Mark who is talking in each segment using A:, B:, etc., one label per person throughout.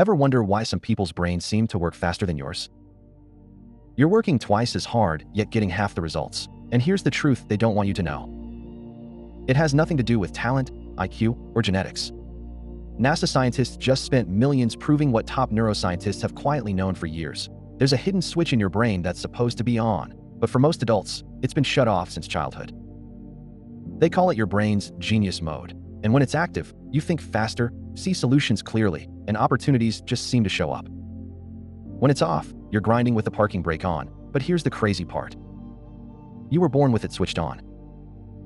A: Ever wonder why some people's brains seem to work faster than yours? You're working twice as hard, yet getting half the results. And here's the truth they don't want you to know. It has nothing to do with talent, IQ, or genetics. NASA scientists just spent millions proving what top neuroscientists have quietly known for years. There's a hidden switch in your brain that's supposed to be on, but for most adults, it's been shut off since childhood. They call it your brain's genius mode. And when it's active, you think faster, see solutions clearly, and opportunities just seem to show up. When it's off, you're grinding with the parking brake on. But here's the crazy part. You were born with it switched on.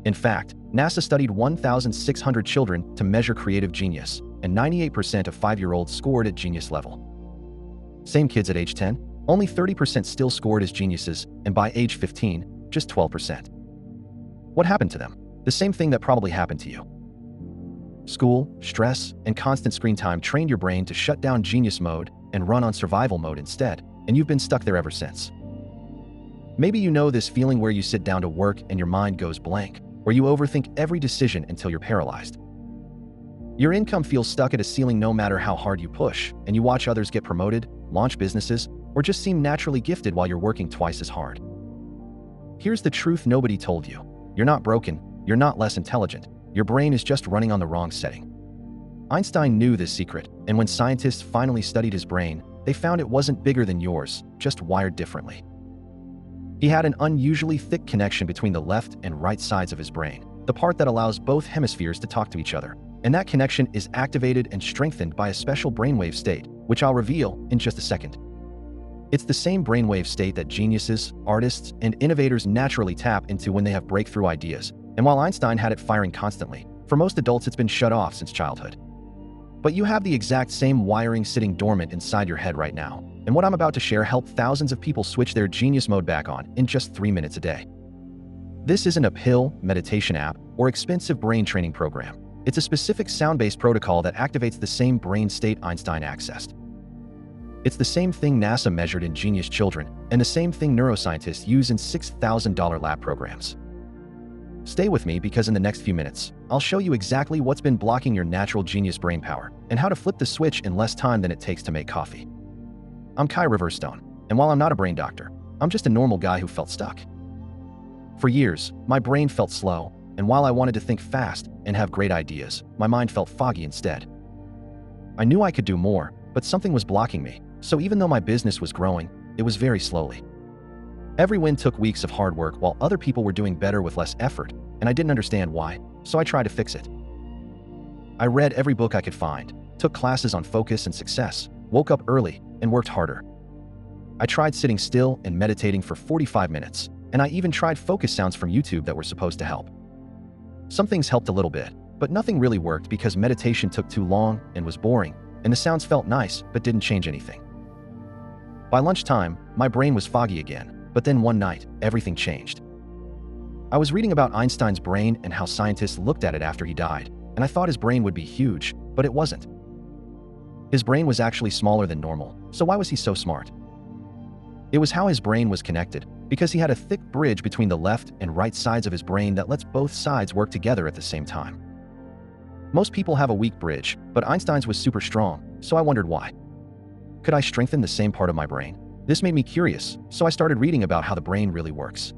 A: In fact, NASA studied 1,600 children to measure creative genius, and 98% of 5-year-olds scored at genius level. Same kids at age 10, only 30% still scored as geniuses, and by age 15, just 12%. What happened to them? The same thing that probably happened to you. School, stress, and constant screen time trained your brain to shut down genius mode and run on survival mode instead, and you've been stuck there ever since. Maybe you know this feeling where you sit down to work and your mind goes blank, where you overthink every decision until you're paralyzed. Your income feels stuck at a ceiling no matter how hard you push, and you watch others get promoted, launch businesses, or just seem naturally gifted while you're working twice as hard. Here's the truth nobody told you. You're not broken, you're not less intelligent. Your brain is just running on the wrong setting. Einstein knew this secret, and when scientists finally studied his brain, they found it wasn't bigger than yours, just wired differently. He had an unusually thick connection between the left and right sides of his brain, the part that allows both hemispheres to talk to each other. And that connection is activated and strengthened by a special brainwave state, which I'll reveal in just a second. It's the same brainwave state that geniuses, artists, and innovators naturally tap into when they have breakthrough ideas. And while Einstein had it firing constantly, for most adults it's been shut off since childhood. But you have the exact same wiring sitting dormant inside your head right now. And what I'm about to share helped thousands of people switch their genius mode back on in just 3 minutes a day. This isn't a pill, meditation app, or expensive brain training program. It's a specific sound-based protocol that activates the same brain state Einstein accessed. It's the same thing NASA measured in genius children, and the same thing neuroscientists use in $6,000 lab programs. Stay with me because in the next few minutes, I'll show you exactly what's been blocking your natural genius brain power and how to flip the switch in less time than it takes to make coffee. I'm Kai Riverstone, and while I'm not a brain doctor, I'm just a normal guy who felt stuck. For years, my brain felt slow, and while I wanted to think fast and have great ideas, my mind felt foggy instead. I knew I could do more, but something was blocking me, so even though my business was growing, it was very slowly. Every win took weeks of hard work while other people were doing better with less effort, and I didn't understand why, so I tried to fix it. I read every book I could find, took classes on focus and success, woke up early, and worked harder. I tried sitting still and meditating for 45 minutes, and I even tried focus sounds from YouTube that were supposed to help. Some things helped a little bit, but nothing really worked because meditation took too long and was boring, and the sounds felt nice but didn't change anything. By lunchtime, my brain was foggy again. But then one night, everything changed. I was reading about Einstein's brain and how scientists looked at it after he died, and I thought his brain would be huge, but it wasn't. His brain was actually smaller than normal, so why was he so smart? It was how his brain was connected, because he had a thick bridge between the left and right sides of his brain that lets both sides work together at the same time. Most people have a weak bridge, but Einstein's was super strong, so I wondered why. Could I strengthen the same part of my brain? This made me curious, so I started reading about how the brain really works.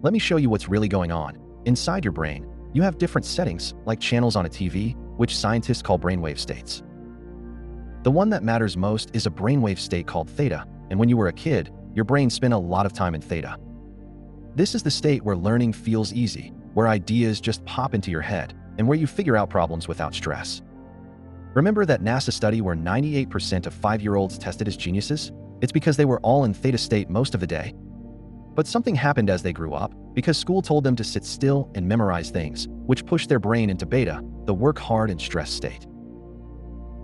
A: Let me show you what's really going on. Inside your brain, you have different settings, like channels on a TV, which scientists call brainwave states. The one that matters most is a brainwave state called theta, and when you were a kid, your brain spent a lot of time in theta. This is the state where learning feels easy, where ideas just pop into your head, and where you figure out problems without stress. Remember that NASA study where 98% of 5-year-olds tested as geniuses? It's because they were all in theta state most of the day. But something happened as they grew up, because school told them to sit still and memorize things, which pushed their brain into beta, the work hard and stress state.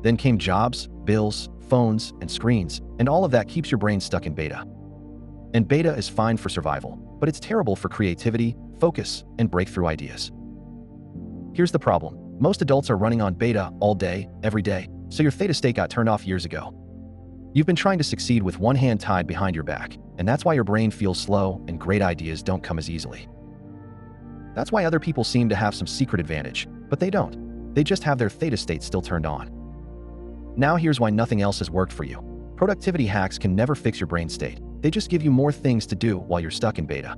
A: Then came jobs, bills, phones, and screens, and all of that keeps your brain stuck in beta. And beta is fine for survival, but it's terrible for creativity, focus, and breakthrough ideas. Here's the problem. Most adults are running on beta all day, every day, so your theta state got turned off years ago. You've been trying to succeed with one hand tied behind your back, and that's why your brain feels slow and great ideas don't come as easily. That's why other people seem to have some secret advantage, but they don't. They just have their theta state still turned on. Now here's why nothing else has worked for you. Productivity hacks can never fix your brain state. They just give you more things to do while you're stuck in beta.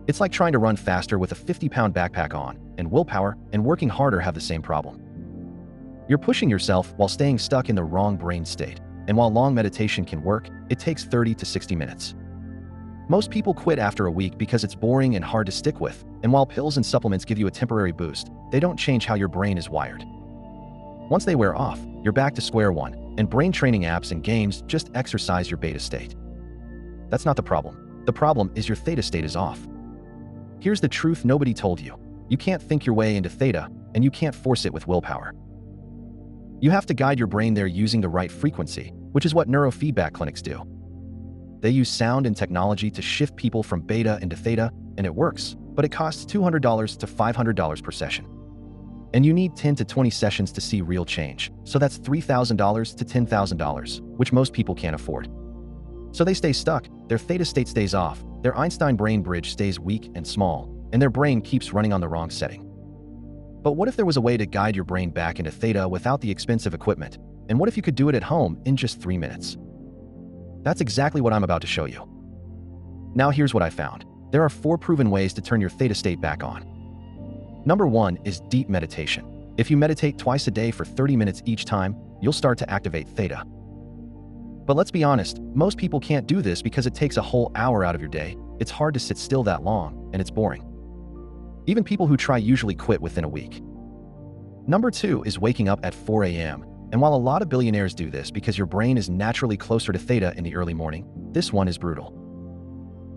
A: It's like trying to run faster with a 50-pound backpack on, and willpower and working harder have the same problem. You're pushing yourself while staying stuck in the wrong brain state. And while long meditation can work, it takes 30 to 60 minutes. Most people quit after a week because it's boring and hard to stick with, and while pills and supplements give you a temporary boost, they don't change how your brain is wired. Once they wear off, you're back to square one, and brain training apps and games just exercise your beta state. That's not the problem. The problem is your theta state is off. Here's the truth nobody told you. You can't think your way into theta, and you can't force it with willpower. You have to guide your brain there using the right frequency, which is what neurofeedback clinics do. They use sound and technology to shift people from beta into theta, and it works, but it costs $200 to $500 per session. And you need 10 to 20 sessions to see real change, so that's $3,000 to $10,000, which most people can't afford. So they stay stuck, their theta state stays off, their Einstein brain bridge stays weak and small, and their brain keeps running on the wrong setting. But what if there was a way to guide your brain back into theta without the expensive equipment? And what if you could do it at home in just 3 minutes? That's exactly what I'm about to show you. Now here's what I found. There are 4 proven ways to turn your theta state back on. Number 1 is deep meditation. If you meditate twice a day for 30 minutes each time, you'll start to activate theta. But let's be honest, most people can't do this because it takes a whole hour out of your day. It's hard to sit still that long, and it's boring. Even people who try usually quit within a week. Number 2 is waking up at 4 a.m. And while a lot of billionaires do this because your brain is naturally closer to theta in the early morning, this one is brutal.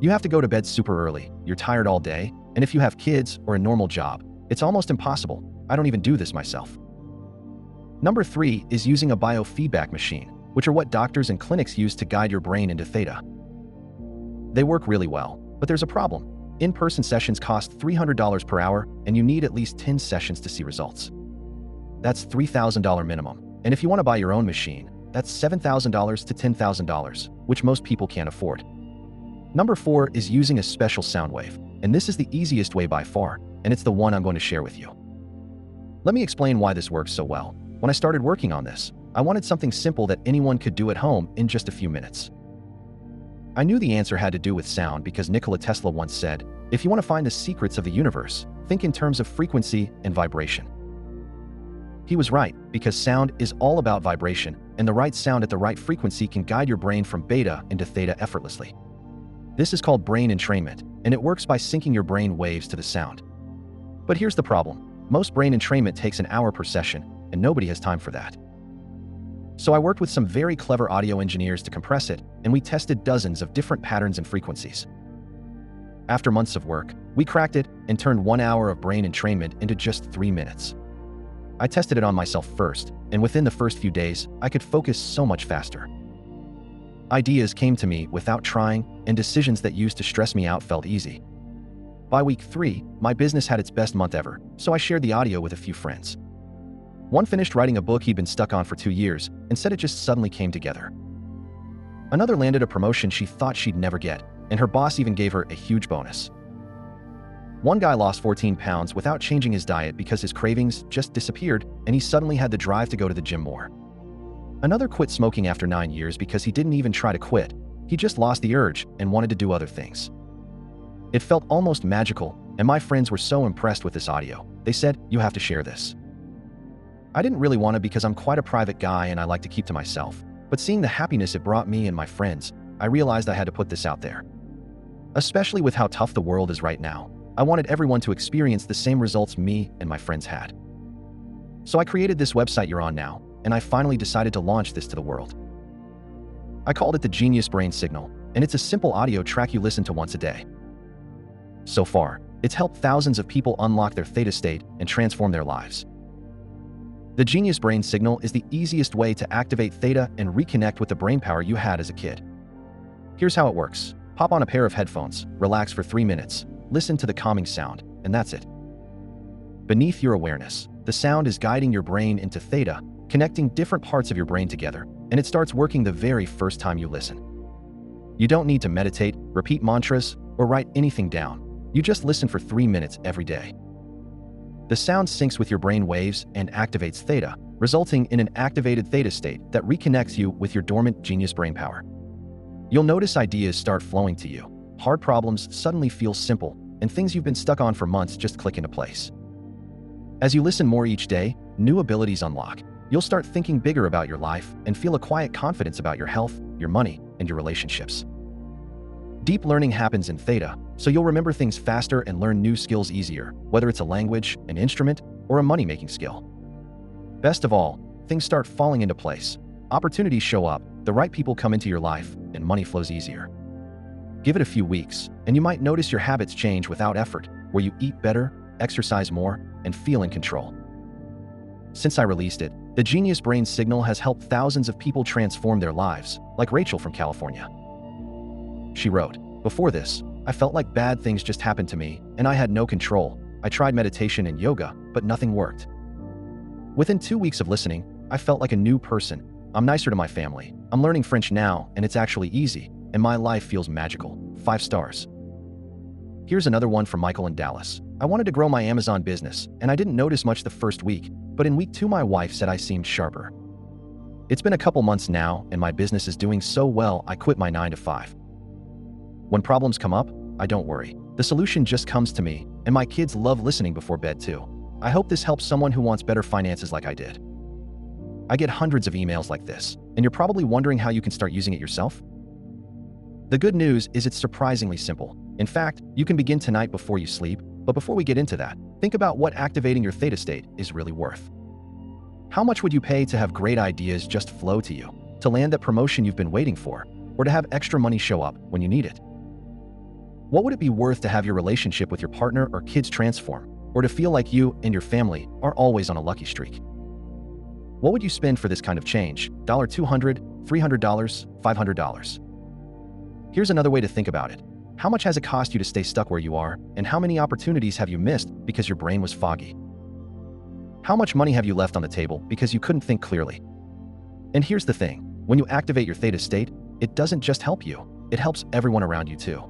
A: You have to go to bed super early, you're tired all day, and if you have kids or a normal job, it's almost impossible. I don't even do this myself. Number 3 is using a biofeedback machine, which are what doctors and clinics use to guide your brain into theta. They work really well, but there's a problem. In-person sessions cost $300 per hour, and you need at least 10 sessions to see results. That's $3,000 minimum. And if you want to buy your own machine, that's $7,000 to $10,000, which most people can't afford. Number 4 is using a special sound wave, and this is the easiest way by far, and it's the one I'm going to share with you. Let me explain why this works so well. When I started working on this, I wanted something simple that anyone could do at home in just a few minutes. I knew the answer had to do with sound because Nikola Tesla once said, if you want to find the secrets of the universe, think in terms of frequency and vibration. He was right, because sound is all about vibration, and the right sound at the right frequency can guide your brain from beta into theta effortlessly. This is called brain entrainment, and it works by syncing your brain waves to the sound. But here's the problem. Most brain entrainment takes an hour per session, and nobody has time for that. So I worked with some very clever audio engineers to compress it, and we tested dozens of different patterns and frequencies. After months of work, we cracked it and turned 1 hour of brain entrainment into just 3 minutes. I tested it on myself first, and within the first few days, I could focus so much faster. Ideas came to me without trying, and decisions that used to stress me out felt easy. By week 3, my business had its best month ever, so I shared the audio with a few friends. One finished writing a book he'd been stuck on for 2 years and said it just suddenly came together. Another landed a promotion she thought she'd never get, and her boss even gave her a huge bonus. One guy lost 14 pounds without changing his diet because his cravings just disappeared and he suddenly had the drive to go to the gym more. Another quit smoking after 9 years because he didn't even try to quit. He just lost the urge and wanted to do other things. It felt almost magical, and my friends were so impressed with this audio. They said, "You have to share this." I didn't really want to because I'm quite a private guy and I like to keep to myself, but seeing the happiness it brought me and my friends, I realized I had to put this out there. Especially with how tough the world is right now, I wanted everyone to experience the same results me and my friends had. So I created this website you're on now, and I finally decided to launch this to the world. I called it the Genius Brain Signal, and it's a simple audio track you listen to once a day. So far, it's helped thousands of people unlock their theta state and transform their lives. The Genius Brain Signal is the easiest way to activate theta and reconnect with the brainpower you had as a kid. Here's how it works. Pop on a pair of headphones, relax for 3 minutes, listen to the calming sound, and that's it. Beneath your awareness, the sound is guiding your brain into theta, connecting different parts of your brain together, and it starts working the very first time you listen. You don't need to meditate, repeat mantras, or write anything down. You just listen for 3 minutes every day. The sound syncs with your brain waves and activates theta, resulting in an activated theta state that reconnects you with your dormant genius brain power. You'll notice ideas start flowing to you. Hard problems suddenly feel simple, and things you've been stuck on for months just click into place. As you listen more each day, new abilities unlock. You'll start thinking bigger about your life and feel a quiet confidence about your health, your money, and your relationships. Deep learning happens in theta, so you'll remember things faster and learn new skills easier, whether it's a language, an instrument, or a money-making skill. Best of all, things start falling into place. Opportunities show up, the right people come into your life, and money flows easier. Give it a few weeks, and you might notice your habits change without effort, where you eat better, exercise more, and feel in control. Since I released it, the Genius Brain Signal has helped thousands of people transform their lives, like Rachel from California. She wrote, "Before this, I felt like bad things just happened to me, and I had no control. I tried meditation and yoga, but nothing worked. Within 2 weeks of listening, I felt like a new person. I'm nicer to my family. I'm learning French now, and it's actually easy, and my life feels magical. 5 stars. Here's another one from Michael in Dallas. I wanted to grow my Amazon business, and I didn't notice much the first week, but in week 2 my wife said I seemed sharper. It's been a couple months now, and my business is doing so well I quit my 9 to 5. When problems come up, I don't worry. The solution just comes to me, and my kids love listening before bed too. I hope this helps someone who wants better finances like I did." I get hundreds of emails like this, and you're probably wondering how you can start using it yourself. The good news is it's surprisingly simple. In fact, you can begin tonight before you sleep, but before we get into that, think about what activating your theta state is really worth. How much would you pay to have great ideas just flow to you, to land that promotion you've been waiting for, or to have extra money show up when you need it? What would it be worth to have your relationship with your partner or kids transform, or to feel like you and your family are always on a lucky streak? What would you spend for this kind of change? $200, $300, $500? Here's another way to think about it. How much has it cost you to stay stuck where you are, and how many opportunities have you missed because your brain was foggy? How much money have you left on the table because you couldn't think clearly? And here's the thing, when you activate your theta state, it doesn't just help you, it helps everyone around you too.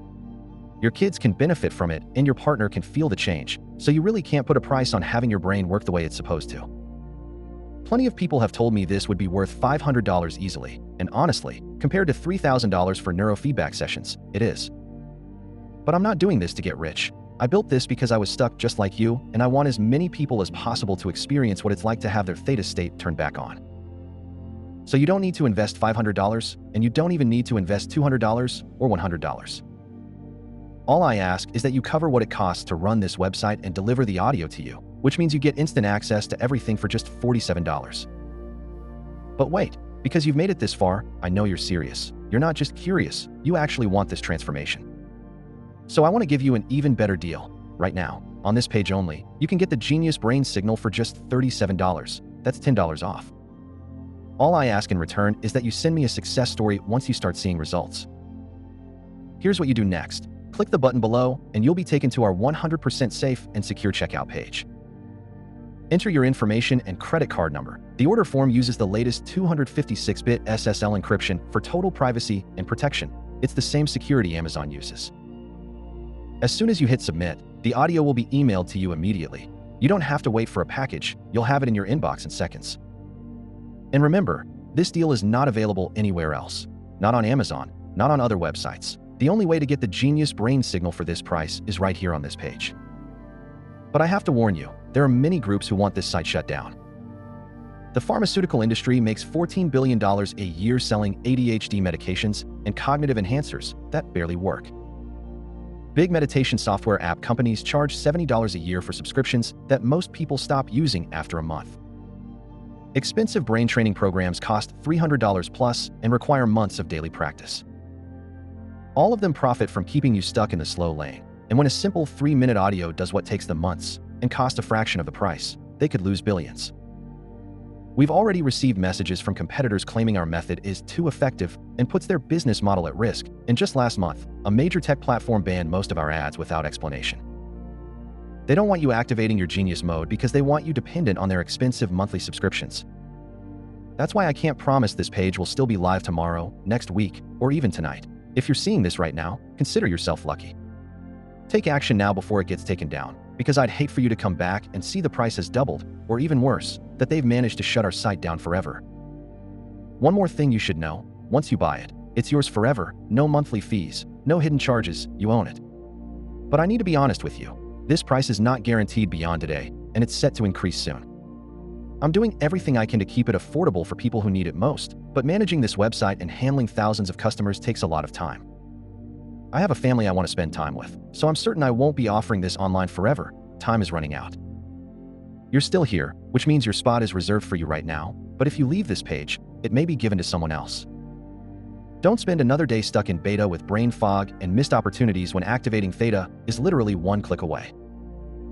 A: Your kids can benefit from it, and your partner can feel the change, so you really can't put a price on having your brain work the way it's supposed to. Plenty of people have told me this would be worth $500 easily, and honestly, compared to $3,000 for neurofeedback sessions, it is. But I'm not doing this to get rich. I built this because I was stuck just like you, and I want as many people as possible to experience what it's like to have their theta state turned back on. So you don't need to invest $500, and you don't even need to invest $200 or $100. All I ask is that you cover what it costs to run this website and deliver the audio to you, which means you get instant access to everything for just $47. But wait, because you've made it this far, I know you're serious. You're not just curious, you actually want this transformation. So I want to give you an even better deal. Right now, on this page only, you can get the Genius Brain Signal for just $37. That's $10 off. All I ask in return is that you send me a success story once you start seeing results. Here's what you do next. Click the button below, and you'll be taken to our 100% safe and secure checkout page. Enter your information and credit card number. The order form uses the latest 256-bit SSL encryption for total privacy and protection. It's the same security Amazon uses. As soon as you hit submit, the audio will be emailed to you immediately. You don't have to wait for a package, you'll have it in your inbox in seconds. And remember, this deal is not available anywhere else. Not on Amazon, not on other websites. The only way to get the Genius Brain Signal for this price is right here on this page. But I have to warn you, there are many groups who want this site shut down. The pharmaceutical industry makes $14 billion a year selling ADHD medications and cognitive enhancers that barely work. Big meditation software app companies charge $70 a year for subscriptions that most people stop using after a month. Expensive brain training programs cost $300 plus and require months of daily practice. All of them profit from keeping you stuck in the slow lane, and when a simple 3-minute audio does what takes them months and cost a fraction of the price, they could lose billions. We've already received messages from competitors claiming our method is too effective and puts their business model at risk, and just last month, a major tech platform banned most of our ads without explanation. They don't want you activating your genius mode because they want you dependent on their expensive monthly subscriptions. That's why I can't promise this page will still be live tomorrow, next week, or even tonight. If you're seeing this right now, consider yourself lucky. Take action now before it gets taken down. because I'd hate for you to come back and see the price has doubled, or even worse, that they've managed to shut our site down forever. One more thing you should know, once you buy it, it's yours forever, no monthly fees, no hidden charges, you own it. But I need to be honest with you, this price is not guaranteed beyond today, and it's set to increase soon. I'm doing everything I can to keep it affordable for people who need it most, but managing this website and handling thousands of customers takes a lot of time. I have a family I want to spend time with, so I'm certain I won't be offering this online forever. Time is running out. You're still here, which means your spot is reserved for you right now, but if you leave this page, it may be given to someone else. Don't spend another day stuck in beta with brain fog and missed opportunities when activating theta is literally one click away.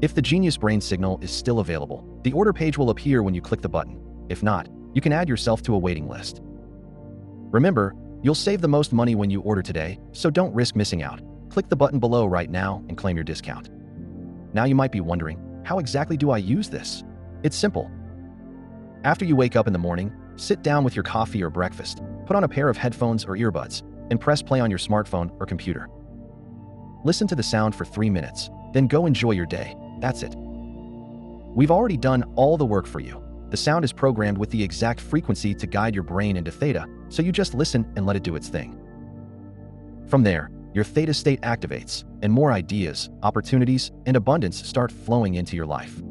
A: If the Genius Brain Signal is still available, the order page will appear when you click the button. If not, you can add yourself to a waiting list. Remember, you'll save the most money when you order today, so don't risk missing out. Click the button below right now and claim your discount. Now you might be wondering, how exactly do I use this? It's simple. After you wake up in the morning, sit down with your coffee or breakfast, put on a pair of headphones or earbuds, and press play on your smartphone or computer. Listen to the sound for 3 minutes, then go enjoy your day. That's it. We've already done all the work for you. The sound is programmed with the exact frequency to guide your brain into theta, so you just listen and let it do its thing. From there, your theta state activates, and more ideas, opportunities, and abundance start flowing into your life.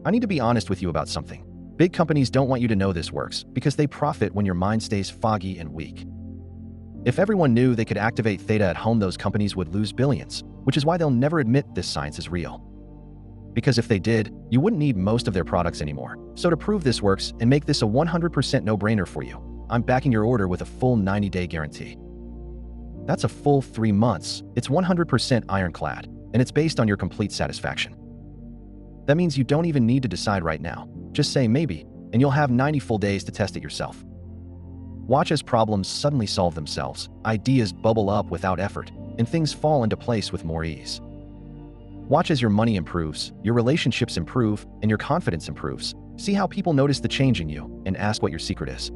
A: I need to be honest with you about something. Big companies don't want you to know this works because they profit when your mind stays foggy and weak. If everyone knew they could activate theta at home, those companies would lose billions, which is why they'll never admit this science is real. Because if they did, you wouldn't need most of their products anymore. So to prove this works and make this a 100% no-brainer for you, I'm backing your order with a full 90-day guarantee. That's a full 3 months. It's 100% ironclad, and it's based on your complete satisfaction. That means you don't even need to decide right now. Just say maybe, and you'll have 90 full days to test it yourself. Watch as problems suddenly solve themselves, ideas bubble up without effort, and things fall into place with more ease. Watch as your money improves, your relationships improve, and your confidence improves. See how people notice the change in you, and ask what your secret is.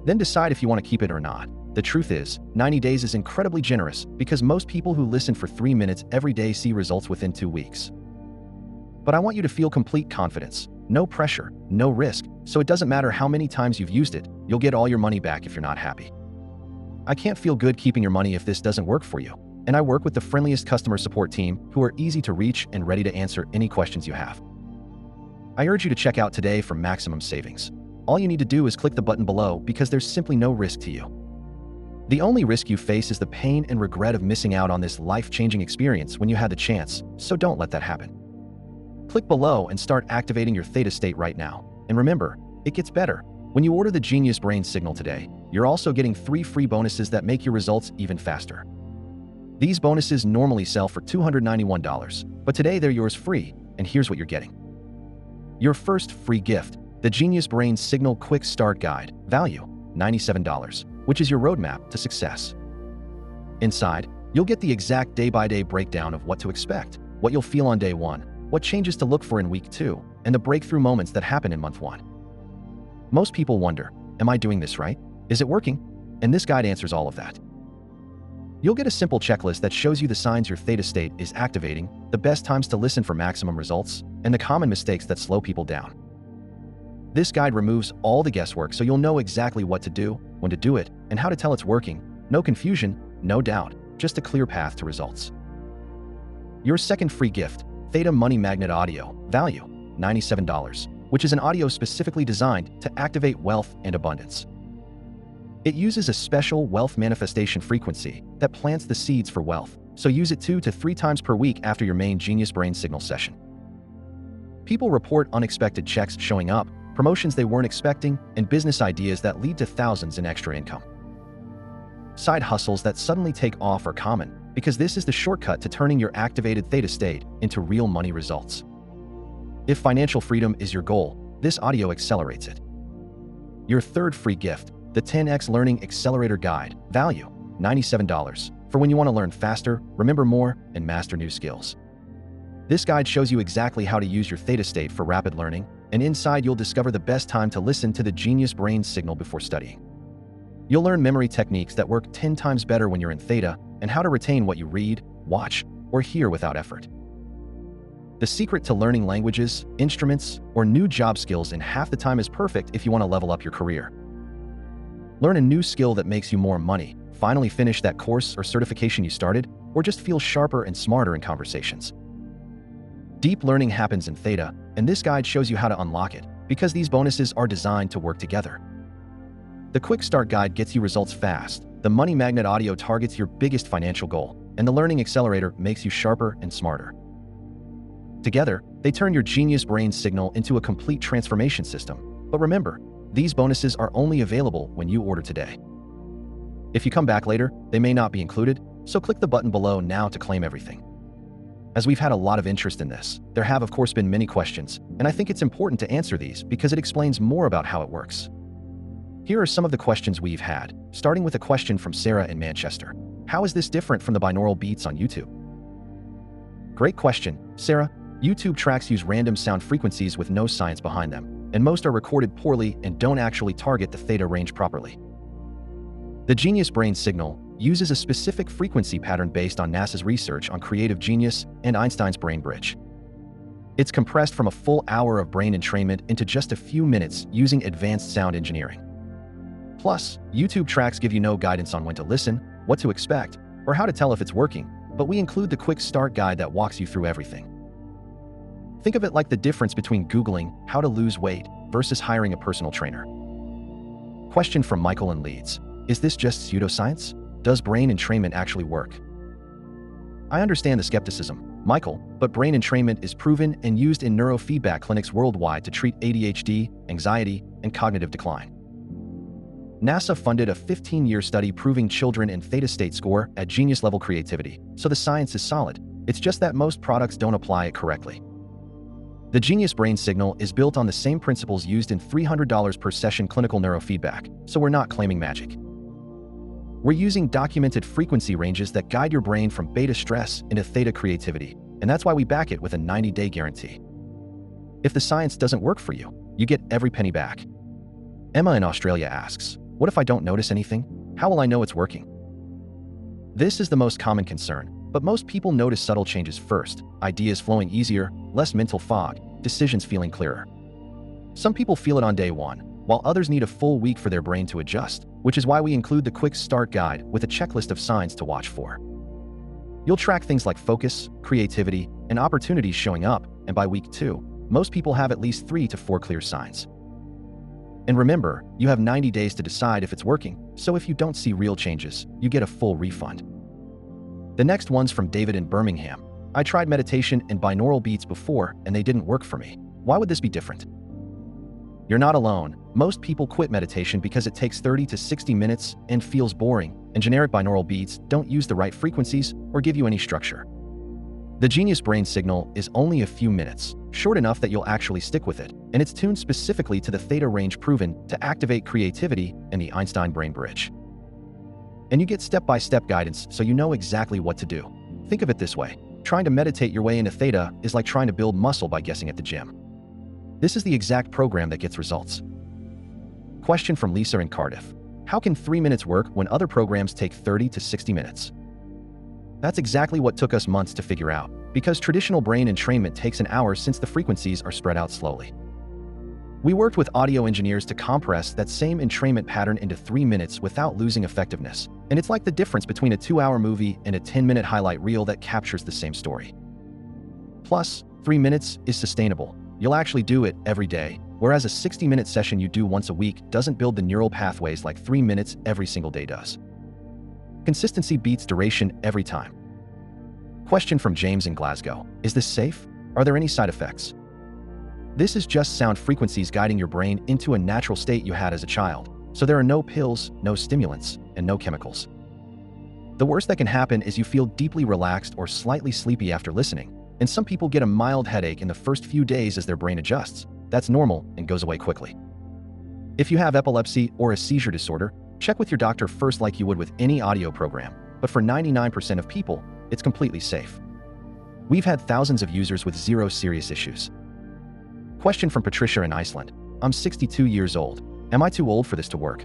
A: Then decide if you want to keep it or not. The truth is, 90 days is incredibly generous because most people who listen for 3 minutes every day see results within 2 weeks. But I want you to feel complete confidence. No pressure, no risk, so it doesn't matter how many times you've used it, you'll get all your money back if you're not happy. I can't feel good keeping your money if this doesn't work for you, and I work with the friendliest customer support team who are easy to reach and ready to answer any questions you have. I urge you to check out today for maximum savings. All you need to do is click the button below because there's simply no risk to you. The only risk you face is the pain and regret of missing out on this life-changing experience when you had the chance, so don't let that happen. Click below and start activating your theta state right now. And remember, it gets better. When you order the Genius Brain Signal today, you're also getting 3 free bonuses that make your results even faster. These bonuses normally sell for $291, but today they're yours free, and here's what you're getting. Your first free gift, the Genius Brain Signal Quick Start Guide, value $97, which is your roadmap to success. Inside, you'll get the exact day-by-day breakdown of what to expect, what you'll feel on day 1, what changes to look for in week 2, and the breakthrough moments that happen in month 1. Most people wonder, am I doing this right? Is it working? And this guide answers all of that. You'll get a simple checklist that shows you the signs your theta state is activating, the best times to listen for maximum results, and the common mistakes that slow people down. This guide removes all the guesswork so you'll know exactly what to do, when to do it, and how to tell it's working. No confusion, no doubt, just a clear path to results. Your second free gift, Theta Money Magnet Audio, value $97, which is an audio specifically designed to activate wealth and abundance. It uses a special wealth manifestation frequency that plants the seeds for wealth, so use it 2 to 3 times per week after your main Genius Brain Signal session. People report unexpected checks showing up, promotions they weren't expecting, and business ideas that lead to thousands in extra income. Side hustles that suddenly take off are common, because this is the shortcut to turning your activated theta state into real money results. If financial freedom is your goal, this audio accelerates it. Your third free gift, the 10x Learning Accelerator Guide, value $97, for when you want to learn faster, remember more, and master new skills. This guide shows you exactly how to use your theta state for rapid learning, and inside you'll discover the best time to listen to the Genius Brain Signal before studying. You'll learn memory techniques that work 10 times better when you're in theta, and how to retain what you read, watch, or hear without effort. The secret to learning languages, instruments, or new job skills in half the time is perfect if you want to level up your career. Learn a new skill that makes you more money, finally finish that course or certification you started, or just feel sharper and smarter in conversations. Deep learning happens in Theta, and this guide shows you how to unlock it, because these bonuses are designed to work together. The Quick Start Guide gets you results fast, the Money Magnet Audio targets your biggest financial goal, and the Learning Accelerator makes you sharper and smarter. Together, they turn your Genius Brain Signal into a complete transformation system. But remember, these bonuses are only available when you order today. If you come back later, they may not be included, so click the button below now to claim everything. As we've had a lot of interest in this, there have of course been many questions, and I think it's important to answer these because it explains more about how it works. Here are some of the questions we've had, starting with a question from Sarah in Manchester. How is this different from the binaural beats on YouTube? Great question, Sarah. YouTube tracks use random sound frequencies with no science behind them, and most are recorded poorly and don't actually target the theta range properly. The Genius Brain Signal uses a specific frequency pattern based on NASA's research on creative genius and Einstein's brain bridge. It's compressed from a full hour of brain entrainment into just a few minutes using advanced sound engineering. Plus, YouTube tracks give you no guidance on when to listen, what to expect, or how to tell if it's working, but we include the Quick Start Guide that walks you through everything. Think of it like the difference between Googling how to lose weight versus hiring a personal trainer. Question from Michael in Leeds. Is this just pseudoscience? Does brain entrainment actually work? I understand the skepticism, Michael, but brain entrainment is proven and used in neurofeedback clinics worldwide to treat ADHD, anxiety, and cognitive decline. NASA funded a 15-year study proving children in theta state score at genius-level creativity, so the science is solid. It's just that most products don't apply it correctly. The Genius Brain Signal is built on the same principles used in $300 per session clinical neurofeedback, so we're not claiming magic. We're using documented frequency ranges that guide your brain from beta stress into theta creativity, and that's why we back it with a 90-day guarantee. If the science doesn't work for you, you get every penny back. Emma in Australia asks, what if I don't notice anything? How will I know it's working? This is the most common concern, but most people notice subtle changes first, ideas flowing easier, less mental fog, decisions feeling clearer. Some people feel it on day one, while others need a full week for their brain to adjust, which is why we include the Quick Start Guide with a checklist of signs to watch for. You'll track things like focus, creativity, and opportunities showing up, and by week 2, most people have at least 3 to 4 clear signs. And remember, you have 90 days to decide if it's working, so if you don't see real changes, you get a full refund. The next one's from David in Birmingham. I tried meditation and binaural beats before, and they didn't work for me. Why would this be different? You're not alone. Most people quit meditation because it takes 30 to 60 minutes and feels boring, and generic binaural beats don't use the right frequencies or give you any structure. The Genius Brain Signal is only a few minutes, short enough that you'll actually stick with it, and it's tuned specifically to the theta range proven to activate creativity and the Einstein brain bridge. And you get step-by-step guidance so you know exactly what to do. Think of it this way. Trying to meditate your way into theta is like trying to build muscle by guessing at the gym. This is the exact program that gets results. Question from Lisa in Cardiff. How can 3 minutes work when other programs take 30 to 60 minutes? That's exactly what took us months to figure out, because traditional brain entrainment takes an hour since the frequencies are spread out slowly. We worked with audio engineers to compress that same entrainment pattern into 3 minutes without losing effectiveness, and it's like the difference between a 2-hour movie and a 10-minute highlight reel that captures the same story. Plus, 3 minutes is sustainable. You'll actually do it every day, whereas a 60-minute session you do once a week doesn't build the neural pathways like 3 minutes every single day does. Consistency beats duration every time. Question from James in Glasgow. Is this safe? Are there any side effects? This is just sound frequencies guiding your brain into a natural state you had as a child, so there are no pills, no stimulants, and no chemicals. The worst that can happen is you feel deeply relaxed or slightly sleepy after listening, and some people get a mild headache in the first few days as their brain adjusts. That's normal and goes away quickly. If you have epilepsy or a seizure disorder, check with your doctor first like you would with any audio program, but for 99% of people, it's completely safe. We've had thousands of users with 0 serious issues. Question from Patricia in Iceland. I'm 62 years old. Am I too old for this to work?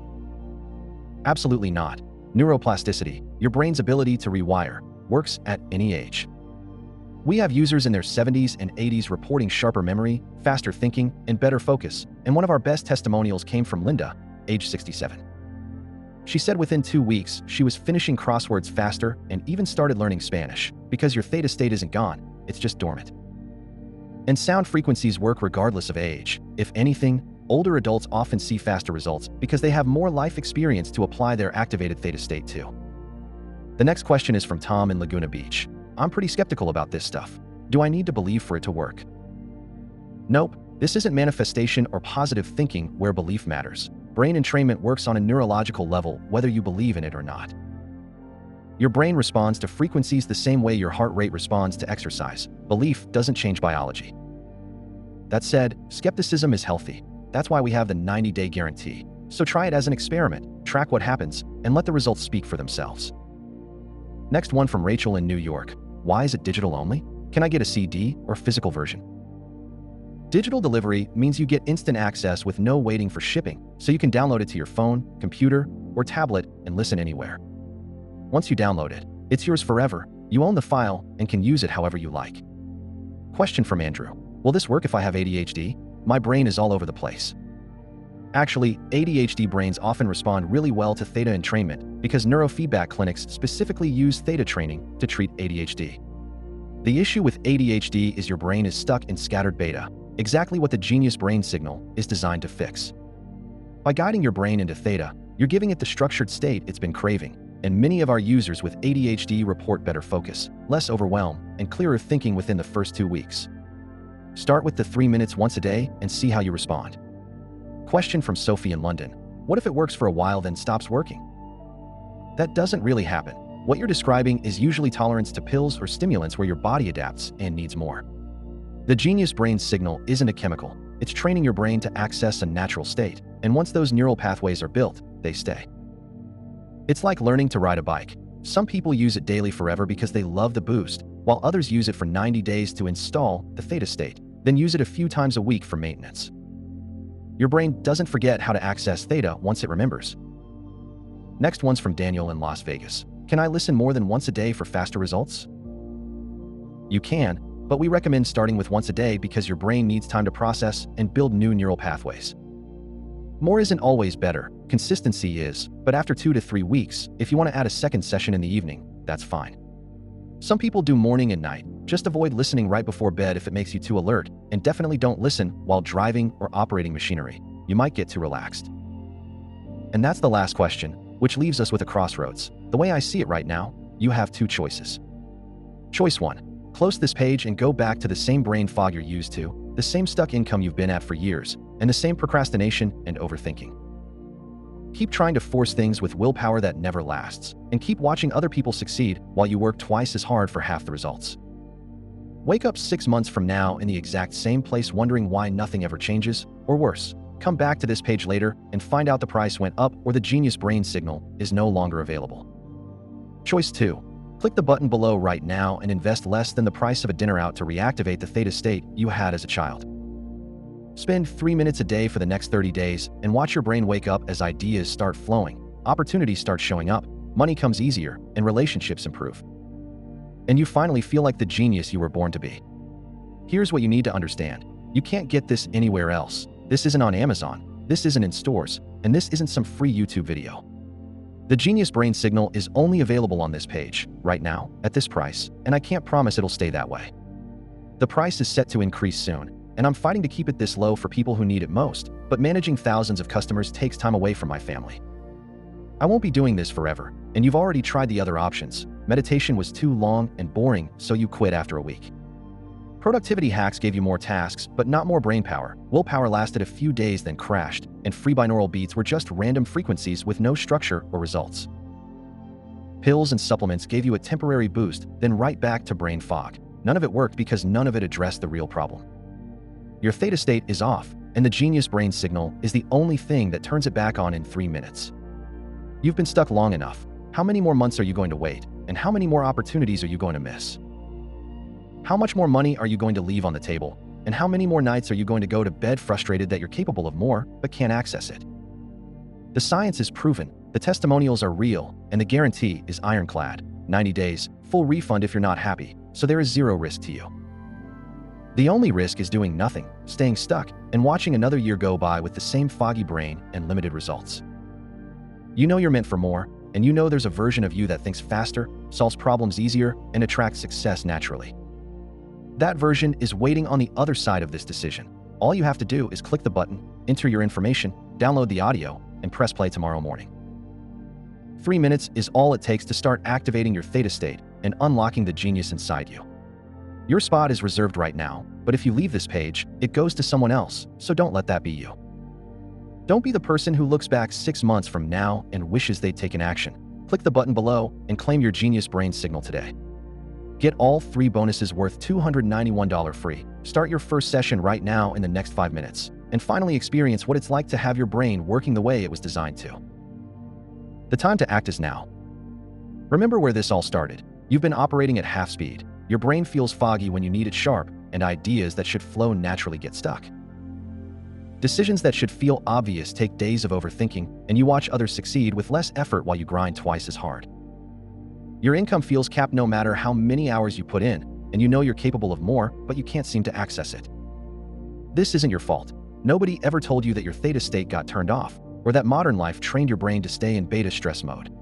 A: Absolutely not. Neuroplasticity, your brain's ability to rewire, works at any age. We have users in their 70s and 80s reporting sharper memory, faster thinking, and better focus, and one of our best testimonials came from Linda, age 67. She said within 2 weeks, she was finishing crosswords faster and even started learning Spanish, because your theta state isn't gone, it's just dormant. And sound frequencies work regardless of age. If anything, older adults often see faster results because they have more life experience to apply their activated theta state to. The next question is from Tom in Laguna Beach. I'm pretty skeptical about this stuff. Do I need to believe for it to work? Nope, this isn't manifestation or positive thinking where belief matters. Brain entrainment works on a neurological level whether you believe in it or not. Your brain responds to frequencies the same way your heart rate responds to exercise. Belief doesn't change biology. That said, skepticism is healthy. That's why we have the 90-day guarantee. So try it as an experiment, track what happens, and let the results speak for themselves. Next one from Rachel in New York. Why is it digital only? Can I get a CD or physical version? Digital delivery means you get instant access with no waiting for shipping, so you can download it to your phone, computer, or tablet and listen anywhere. Once you download it, it's yours forever. You own the file and can use it however you like. Question from Andrew. Will this work if I have ADHD? My brain is all over the place. Actually, ADHD brains often respond really well to theta entrainment because neurofeedback clinics specifically use theta training to treat ADHD. The issue with ADHD is your brain is stuck in scattered beta, exactly what the Genius Brain Signal is designed to fix. By guiding your brain into theta, you're giving it the structured state it's been craving, and many of our users with ADHD report better focus, less overwhelm, and clearer thinking within the first 2 weeks. Start with the 3 minutes once a day and see how you respond. Question from Sophie in London. What if it works for a while then stops working? That doesn't really happen. What you're describing is usually tolerance to pills or stimulants where your body adapts and needs more. The Genius Brain Signal isn't a chemical. It's training your brain to access a natural state, and once those neural pathways are built, they stay. It's like learning to ride a bike. Some people use it daily forever because they love the boost, while others use it for 90 days to install the theta state, then use it a few times a week for maintenance. Your brain doesn't forget how to access theta once it remembers. Next one's from Daniel in Las Vegas. Can I listen more than once a day for faster results? You can, but we recommend starting with once a day because your brain needs time to process and build new neural pathways. More isn't always better, consistency is, but after 2 to 3 weeks, if you want to add a second session in the evening, that's fine. Some people do morning and night. Just avoid listening right before bed if it makes you too alert, and definitely don't listen while driving or operating machinery. You might get too relaxed. And that's the last question, which leaves us with a crossroads. The way I see it right now, you have 2 choices. Choice 1. Close this page and go back to the same brain fog you're used to, the same stuck income you've been at for years, and the same procrastination and overthinking. Keep trying to force things with willpower that never lasts, and keep watching other people succeed while you work twice as hard for half the results. Wake up 6 months from now in the exact same place wondering why nothing ever changes, or worse, come back to this page later and find out the price went up or the Genius Brain Signal is no longer available. Choice 2. Click the button below right now and invest less than the price of a dinner out to reactivate the theta state you had as a child. Spend 3 minutes a day for the next 30 days and watch your brain wake up as ideas start flowing, opportunities start showing up, money comes easier, and relationships improve. And you finally feel like the genius you were born to be. Here's what you need to understand. You can't get this anywhere else. This isn't on Amazon, this isn't in stores, and this isn't some free YouTube video. The Genius Brain Signal is only available on this page, right now, at this price, and I can't promise it'll stay that way. The price is set to increase soon, and I'm fighting to keep it this low for people who need it most, but managing thousands of customers takes time away from my family. I won't be doing this forever, and you've already tried the other options. Meditation was too long and boring, so you quit after a week. Productivity hacks gave you more tasks, but not more brain power. Willpower lasted a few days then crashed, and free binaural beats were just random frequencies with no structure or results. Pills and supplements gave you a temporary boost, then right back to brain fog. None of it worked because none of it addressed the real problem. Your theta state is off, and the Genius Brain Signal is the only thing that turns it back on in 3 minutes. You've been stuck long enough. How many more months are you going to wait? And how many more opportunities are you going to miss? How much more money are you going to leave on the table? And how many more nights are you going to go to bed frustrated that you're capable of more, but can't access it? The science is proven, the testimonials are real, and the guarantee is ironclad. 90 days, full refund if you're not happy, so there is zero risk to you. The only risk is doing nothing, staying stuck, and watching another year go by with the same foggy brain and limited results. You know you're meant for more, and you know there's a version of you that thinks faster, solves problems easier, and attracts success naturally. That version is waiting on the other side of this decision. All you have to do is click the button, enter your information, download the audio, and press play tomorrow morning. 3 minutes is all it takes to start activating your theta state and unlocking the genius inside you. Your spot is reserved right now, but if you leave this page, it goes to someone else, so don't let that be you. Don't be the person who looks back 6 months from now and wishes they'd taken action. Click the button below and claim your Genius Brain Signal today. Get all 3 bonuses worth $291 free. Start your first session right now in the next 5 minutes, and finally experience what it's like to have your brain working the way it was designed to. The time to act is now. Remember where this all started. You've been operating at half speed. Your brain feels foggy when you need it sharp, and ideas that should flow naturally get stuck. Decisions that should feel obvious take days of overthinking, and you watch others succeed with less effort while you grind twice as hard. Your income feels capped no matter how many hours you put in, and you know you're capable of more, but you can't seem to access it. This isn't your fault. Nobody ever told you that your theta state got turned off, or that modern life trained your brain to stay in beta stress mode.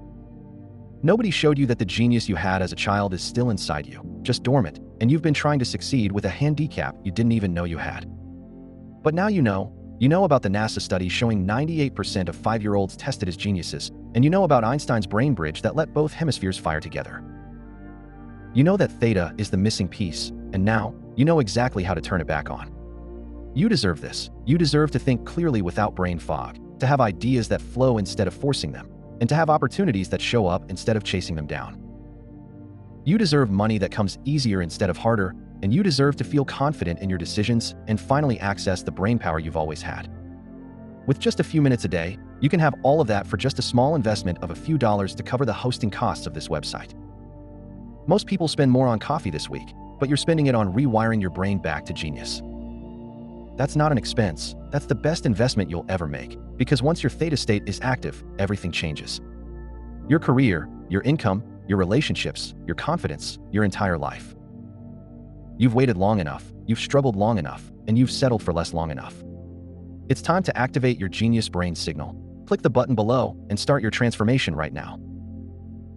A: Nobody showed you that the genius you had as a child is still inside you, just dormant, and you've been trying to succeed with a handicap you didn't even know you had. But now you know about the NASA study showing 98% of 5-year-olds tested as geniuses, and you know about Einstein's brain bridge that let both hemispheres fire together. You know that theta is the missing piece, and now you know exactly how to turn it back on. You deserve this. You deserve to think clearly without brain fog, to have ideas that flow instead of forcing them, and to have opportunities that show up instead of chasing them down. You deserve money that comes easier instead of harder, and you deserve to feel confident in your decisions and finally access the brainpower you've always had. With just a few minutes a day, you can have all of that for just a small investment of a few dollars to cover the hosting costs of this website. Most people spend more on coffee this week, but you're spending it on rewiring your brain back to genius. That's not an expense. That's the best investment you'll ever make, because once your theta state is active, everything changes. Your career, your income, your relationships, your confidence, your entire life. You've waited long enough, you've struggled long enough, and you've settled for less long enough. It's time to activate your Genius Brain Signal. Click the button below and start your transformation right now.